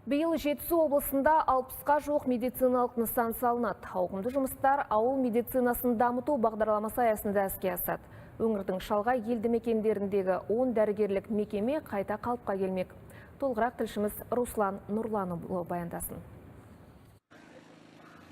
Биыл Жетісу облысында 60-қа жоқ медициналық нысан салынады. Ауқымды жұмыстар ауыл медицинасын дамыту бағдарламасы аясында іске асады. Өңірдің шалғай елді мекендеріндегі 10 дәрігерлік мекеме қайта қалыпқа келмек. Толығырақ тілшіміз Руслан Нұрланұлы баяндасын.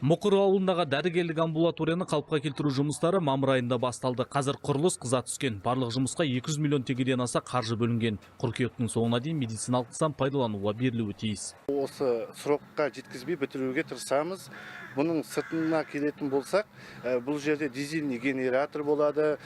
Мұқыр ауылындағы дәрігерлік амбулаторияны қалыпқа келтіру жұмыстары мамыр айында басталды. Қазір құрылыс қыза түскен. Барлық жұмысқа 200 миллион теңгеден аса қаржы бөлінген. Қыркүйектің соңына дейін медициналық нысан пайдалануға берілуі тиіс. Осы срокқа жеткізбей бітіруге тырысамыз. Бұның сыртына келетін болсақ, бұл жерде дизельный генератор болады,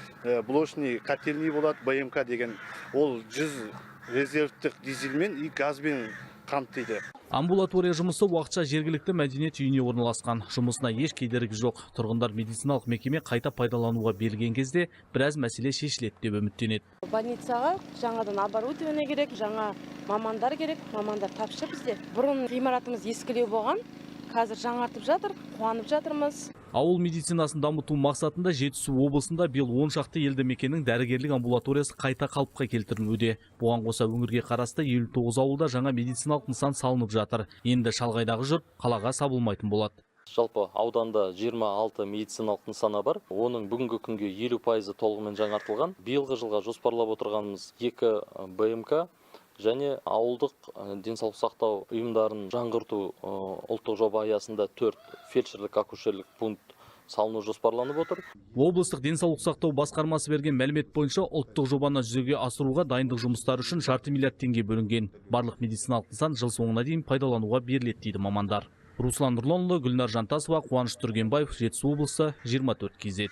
блочный котельный болады, БМК деген. Ол 100 резервтік дизельмен и газбен қамтиды. Амбулатория жұмысы уақытша жергілікті мәдениет үйіне орналасқан. Жұмысына еш кедергі жоқ. Тұрғындар медициналық мекеме қайта пайдалануға берілген кезде біраз мәселе шешіледі деп үміттенеді. Больницаға жаңадан оборудование керек, жаңа мамандар керек, мамандар тапшы бізде. Бұрын ғимаратымыз ескілеу болған, қазір жаңартып жатыр, қуанып жатырмыз. Ауыл медицинасын дамыту мақсатында Жетісу облысында биыл 10 шақты елді мекеннің дәрігерлік амбулаториясы қайта қалыпқа келтірілуде. Бұған қоса өңірге қарасты 59 ауылда жаңа медициналық нысан салынып жатыр. Енді шалғайдағы жұрт қалаға сабылмайтын болады. Жалпы ауданда 26 медициналық нысана бар. Оның бүгінгі күнге 50% толығымен жаңартылған. Биылғы жылға жоспарлап отырғанымыз 2 БМК және ауылдық денсаулық сақтау ұйымдарын жаңғырту ұлттық жоба аясында 4 фельдшерлік акушерлік пункт салыну жоспарланып отыр. Облыстық денсаулық сақтау басқармасы берген мәлімет бойынша ұлттық жобаны жүзеге асыруға дайындық жұмыстары үшін 5 миллиард теңге бөлінген. Барлық медициналық нысан жыл соңына дейін пайдалануға беріледі дейді мамандар. Руслан Нұрланұлы, Гүлнар Жантасова, Қуаныш Түргенбаев, Жетісу облысы, 24 KZ.